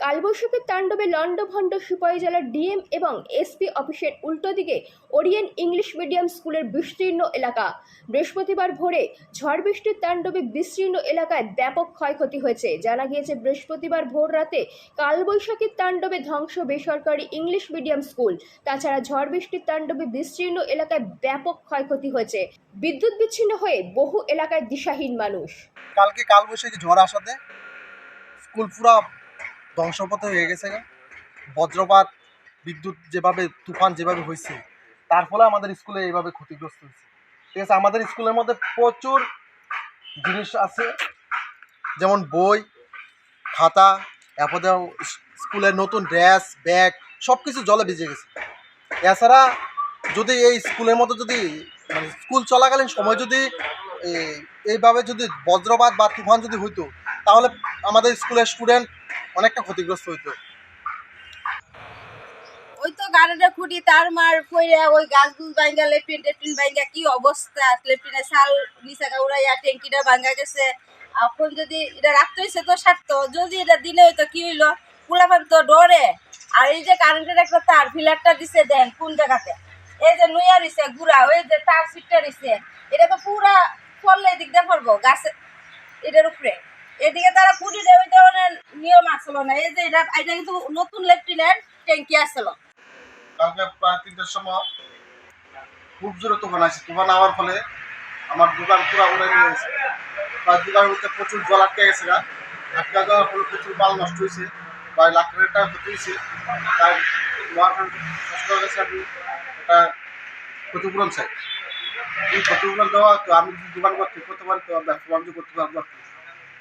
কালবৈশাখীর তাণ্ডবে লণ্ডভণ্ড সিপাহী জেলার ডিএম এবং এসপি অফিসের উল্টো দিকে ওরিয়েন্ট ইংলিশ মিডিয়াম স্কুলের বিস্তীর্ণ এলাকা। বৃহস্পতিবার ভোরে ঝড় বৃষ্টির তাণ্ডবে বিস্তীর্ণ এলাকায় ব্যাপক ক্ষয়ক্ষতি হয়েছে। জানা গিয়েছে, বৃহস্পতিবার ভোর রাতে কালবৈশাখীর তাণ্ডবে ধ্বংস বেসরকারি ইংলিশ মিডিয়াম স্কুল। তাছাড়া ঝড় বৃষ্টির তাণ্ডবে বিস্তীর্ণ এলাকায় ব্যাপক ক্ষয়ক্ষতি হয়েছে। বিদ্যুৎ বিচ্ছিন্ন হয়ে বহু এলাকায় দিশাহীন মানুষ। কালকে কালবৈশাখী ঝড় আসাতে স্কুল পুরা ধ্বংসপথে হয়ে গেছে। বজ্রপাত, বিদ্যুৎ যেভাবে, তুফান যেভাবে হয়েছে, তার ফলে আমাদের স্কুলে এইভাবে ক্ষতিগ্রস্ত হয়েছে। ঠিক আছে, আমাদের স্কুলের মধ্যে প্রচুর জিনিস আছে, যেমন বই, খাতা, এরপরে স্কুলের নতুন ড্রেস, ব্যাগ সব কিছু জলে ভিজে গেছে। এছাড়া যদি এই স্কুলের মধ্যে যদি স্কুল চলাকালীন সময় যদি এইভাবে যদি বজ্রপাত বা তুফান যদি হইতো, তাহলে আমাদের স্কুলের স্টুডেন্ট অনেকটা ক্ষতিগ্রস্ত হইতো। ওই তো গাড়িটা খুঁটি তার মার পড়ে ওই গাছগুলো ভাঙ্গা, লেট্রিন ভাঙ্গা, কি অবস্থা! লেট্রিনের চাল নিচে উড়াইয়া ট্যাঙ্কিটা ভাঙ্গা গেছে। এখন যদি এটা রাখতে হয়েছে তো সারত, যদি এটা দিনে হইতো কি হইলো, পোলাপান তো ডরে। আর এই যে কারেন্টের একটা তার ফিলারটা দিছে, দেন কোন জায়গাতে এই যে নুইয়া দিছে গুড়া, ওই যে তার সিটটা দিছে, এটা তো পুরা ফললে এদিক দিয়ে পড়বো গাছে, এটার উপরে এদিকে তারা খুঁটি দেবে ধরনের নিয়ম আসলো না। এই যে এটা কিন্তু নতুন লেট্রিনের ট্যাঙ্কি আসলো। কালকে প্রায় 3টার সময় খুব জোরে তুফান আসছে। তুফান হওয়ার ফলে আমার দোকান পুরো উড়ে নিয়ে গেছে। প্রায় দোকানের মধ্যে প্রচুর জল আটকে গেছে। আটকা যাওয়ার ফলে প্রচুর মাল নষ্ট হয়েছে, প্রায় লাখ টাকা ক্ষতি হয়েছে। তাই সরকারের কাছে আমি একটা ক্ষতিপূরণ চাই। এই ক্ষতিপূরণ দেওয়া, তো আমি যদি দোকান ঠিক করতে পারি তো ব্যবসা বাণিজ্য করতে পারবো।